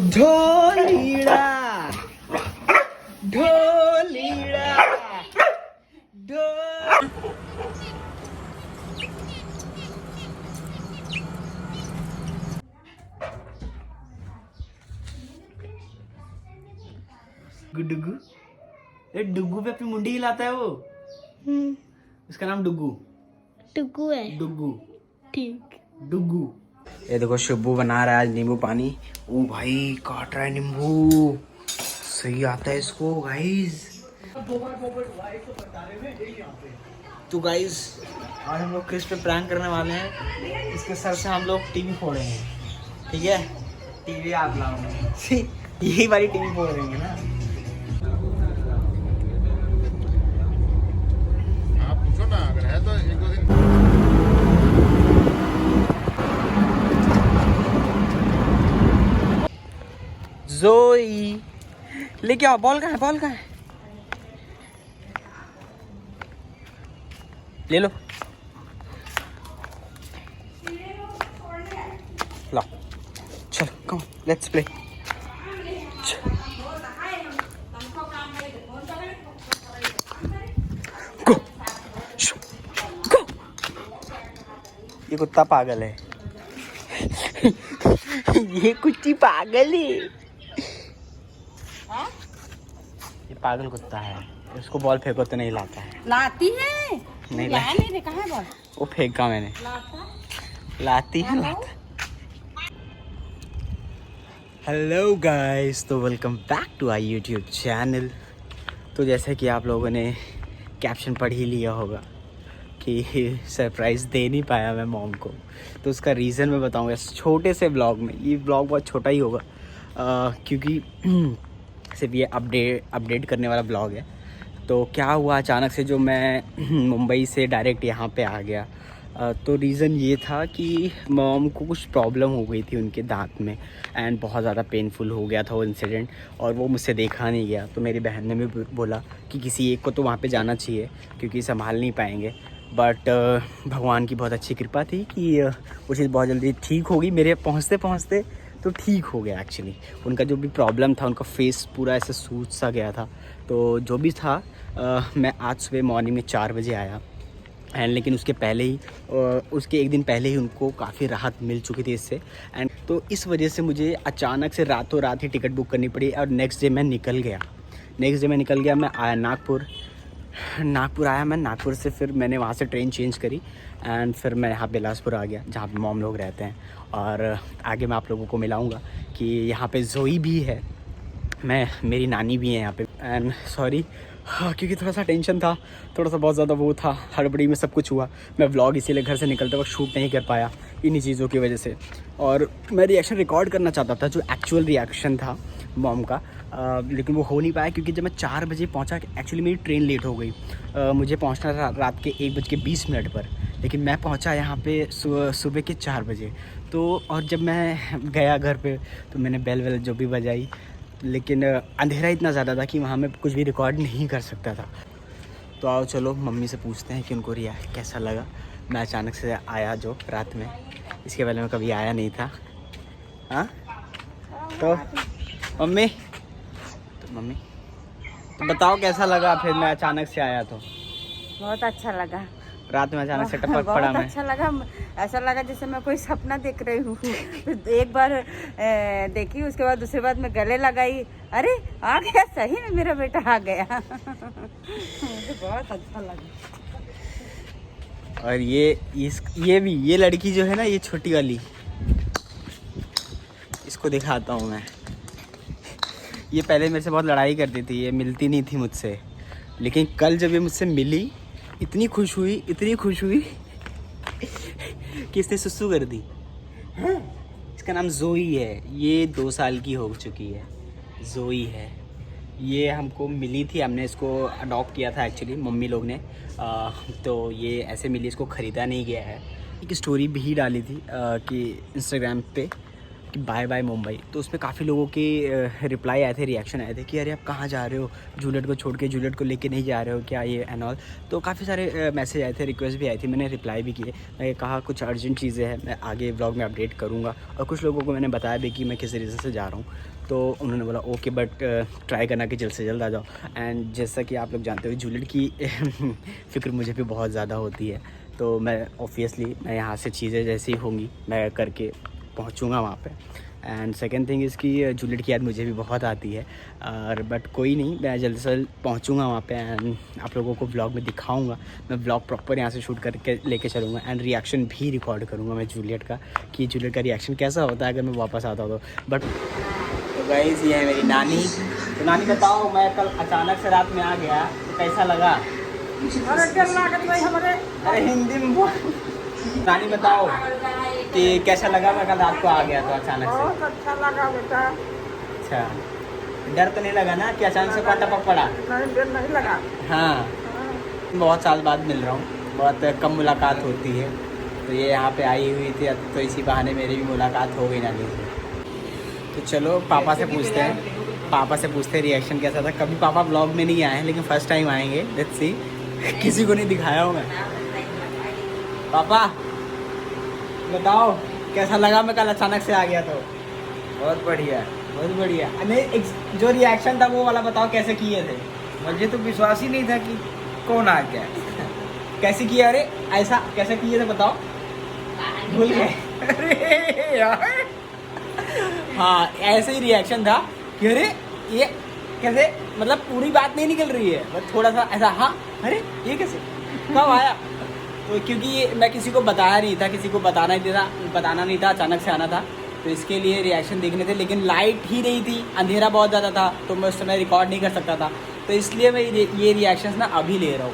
ढोलीड़ा ढोलीड़ा ढोल। डुगू, ये डुगू पे अपनी मुंडी हिलाता है वो। उसका नाम डुगू। टुकू है। डुगू। ठीक। डुगू। ये देखो शुभू बना रहा है आज नींबू पानी। ओ भाई काट रहा है नींबू, सही आता है इसको गाइस। तो गाइस आज हम लोग क्रिस पे प्रैंक करने वाले हैं। इसके सर से हम लोग टीवी फोड़ेंगे, ठीक है? टीवी आप लाओगे यही वाली टीवी फोड़ेंगे ना। आप पूछो ना, अगर है तो एक दो दिन। जोई लेके आओ। बॉल कहाँ है? बॉल कहाँ है? ले लो, लो चलो कम लेट्स प्ले। गो गो। ये कुत्ता पागल है ये कुत्ती पागल है। ये पागल कुत्ता है, उसको बॉल फेंको तो नहीं लाता है। लाती है नहीं लाया नहीं रे, कहाँ है बॉल? वो फेंका मैंने। लाती है लाता। हेलो गाइस, तो welcome back to our YouTube channel. तो जैसे कि आप लोगों ने कैप्शन पढ़ ही लिया होगा कि सरप्राइज़ दे नहीं पाया मैं मॉम को, तो उसका रीज़न मैं बताऊंगा इस छोटे से ब्लॉग में। ये ब्लॉग बहुत छोटा ही होगा क्योंकि सिर्फ ये अपडेट करने वाला ब्लॉग है। तो क्या हुआ अचानक से जो मैं मुंबई से डायरेक्ट यहाँ पे आ गया, तो रीज़न ये था कि मॉम को कुछ प्रॉब्लम हो गई थी उनके दांत में एंड बहुत ज़्यादा पेनफुल हो गया था वो इंसिडेंट, और वो मुझसे देखा नहीं गया। तो मेरी बहन ने भी बोला कि किसी एक को तो वहाँ पे जाना चाहिए क्योंकि संभाल नहीं पाएंगे। बट भगवान की बहुत अच्छी कृपा थी कि वो चीज़ बहुत जल्दी ठीक होगी। मेरे पहुँचते पहुँचते तो ठीक हो गया एक्चुअली। उनका जो भी प्रॉब्लम था, उनका फेस पूरा ऐसे सूज सा गया था। तो जो भी था मैं आज सुबह मॉर्निंग में 4 बजे आया एंड लेकिन उसके पहले ही उसके एक दिन पहले ही उनको काफ़ी राहत मिल चुकी थी इससे। एंड तो इस वजह से मुझे अचानक से रातों रात ही टिकट बुक करनी पड़ी और नेक्स्ट डे मैं निकल गया। मैं आया नागपुर आया मैं। नागपुर से फिर मैंने वहाँ से ट्रेन चेंज करी एंड फिर मैं यहाँ बिलासपुर आ गया जहाँ पे मॉम लोग रहते हैं। और आगे मैं आप लोगों को मिलाऊंगा कि यहाँ पे जोई भी है, मेरी नानी भी है यहाँ पे। एंड सॉरी क्योंकि थोड़ा सा टेंशन था, थोड़ा सा बहुत ज़्यादा वो था, हड़बड़ी में सब कुछ हुआ। मैं व्लॉग इसीलिए घर से निकलते वक्त शूट नहीं कर पाया इन्हीं चीज़ों की वजह से। और मैं रिएक्शन रिकॉर्ड करना चाहता था, जो एक्चुअल रिएक्शन था मॉम का, लेकिन वो हो नहीं पाया क्योंकि जब मैं 4 बजे पहुंचा, एक्चुअली मेरी ट्रेन लेट हो गई। मुझे पहुंचना था रात के 1:20 पर, लेकिन मैं पहुंचा यहाँ पे सुबह के 4 बजे। तो और जब मैं गया घर पे तो मैंने बेल जो भी बजाई, लेकिन अंधेरा इतना ज़्यादा था कि वहाँ मैं कुछ भी रिकॉर्ड नहीं कर सकता था। तो आओ चलो मम्मी से पूछते हैं कि उनको कैसा लगा। मैं अचानक से आया जो रात में, इसके पहले मैं कभी आया नहीं था। हाँ तो मम्मी तो बताओ कैसा लगा। फिर मैं अचानक से आया तो बहुत अच्छा लगा। रात में अचानक से टपक पड़ा। मैं अच्छा लगा, ऐसा लगा जैसे मैं कोई सपना देख रही हूँ। एक बार देखी, उसके बाद दूसरी बार मैं गले लगाई, अरे आ गया, सही में मेरा बेटा आ गया। मुझे बहुत अच्छा लगा। और ये लड़की जो है ना, ये छोटी वाली, इसको दिखाता हूँ मैं। ये पहले मेरे से बहुत लड़ाई करती थी, ये मिलती नहीं थी मुझसे, लेकिन कल जब ये मुझसे मिली इतनी खुश हुई कि इसने सुसु कर दी। इसका नाम जोई है, ये 2 साल की हो चुकी है। जोई है, ये हमको मिली थी, हमने इसको अडॉप्ट किया था एक्चुअली मम्मी लोग ने। तो ये ऐसे मिली, इसको ख़रीदा नहीं गया है। एक स्टोरी भी डाली थी कि इंस्टाग्राम पे कि बाय बाय मुंबई, तो उसमें काफ़ी लोगों के रिप्लाई आए थे, रिएक्शन आए थे कि अरे आप कहाँ जा रहे हो, जूलियट को छोड़ के, जूलियट को लेके नहीं जा रहे हो क्या, ये एंड ऑल। तो काफ़ी सारे मैसेज आए थे, रिक्वेस्ट भी आई थी, मैंने रिप्लाई भी किए। मैं कहा कुछ अर्जेंट चीज़ें हैं, मैं आगे व्लॉग में अपडेट करूँगा। और कुछ लोगों को मैंने बताया भी कि मैं किस रीज़न से जा रहा हूँ, तो उन्होंने बोला ओके बट ट्राई करना कि जल्द से जल्द आ जाओ। एंड जैसा कि आप लोग जानते हो जूलियट की फ़िक्र मुझे भी बहुत ज़्यादा होती है, तो मैं ऑब्वियसली मैं यहाँ से चीज़ें जैसी होंगी मैं करके पहुँचूँगा वहाँ पे। एंड सेकेंड थिंग इसकी जूलियट की याद मुझे भी बहुत आती है, और बट कोई नहीं, मैं जल्द से जल्द पहुँचूँगा वहाँ पे एंड आप लोगों को व्लॉग में दिखाऊंगा। मैं व्लॉग प्रॉपर यहाँ से शूट करके लेके चलूँगा एंड रिएक्शन भी रिकॉर्ड करूँगा मैं जूलियट का, कि जूलियट का रिएक्शन कैसा होता है अगर मैं वापस आता हूँ तो। बट तो गाइस ये है मेरी नानी। तो नानी बताओ, मैं कल अचानक से रात में आ गया तो कैसा लगा? अरे हिंदी में बोल। नानी बताओ कि कैसा लगा, मैं कल रात को आ गया तो अचानक से? बहुत अच्छा लगा बेटा। अच्छा, डर तो नहीं लगा ना कि अचानक से टपक पड़ा? नहीं, डर नहीं लगा। हाँ, बहुत साल बाद मिल रहा हूँ, बहुत कम मुलाकात होती है, तो ये यहाँ पे आई हुई थी तो इसी बहाने मेरी भी मुलाकात हो गई नानी से। तो चलो पापा से पूछते हैं रिएक्शन कैसा था। कभी पापा ब्लॉग में नहीं आए हैं लेकिन फर्स्ट टाइम आएंगे, लेट्स सी। किसी को नहीं दिखाया हूँ मैं। पापा बताओ कैसा लगा, मैं कल अचानक से आ गया तो? बहुत बढ़िया। बहुत बढ़िया। नहीं, जो रिएक्शन था वो वाला बताओ कैसे किए थे? मुझे तो विश्वास ही नहीं था कि कौन आ गया। कैसे किया? अरे ऐसा कैसे किए थे बताओ, भूल गए? अरे यार, हाँ ऐसे ही रिएक्शन था कि अरे ये कैसे, मतलब पूरी बात नहीं निकल रही है, बस थोड़ा सा ऐसा, हाँ अरे ये कैसे, कब आया? तो क्योंकि ये मैं किसी को बताया नहीं था, किसी को बताना नहीं था, अचानक से आना था, तो इसके लिए रिएक्शन देखने थे। लेकिन लाइट ही नहीं थी, अंधेरा बहुत ज़्यादा था, तो मैं उस समय रिकॉर्ड नहीं कर सकता था, तो इसलिए मैं ये रिएक्शंस ना अभी ले रहा हूँ।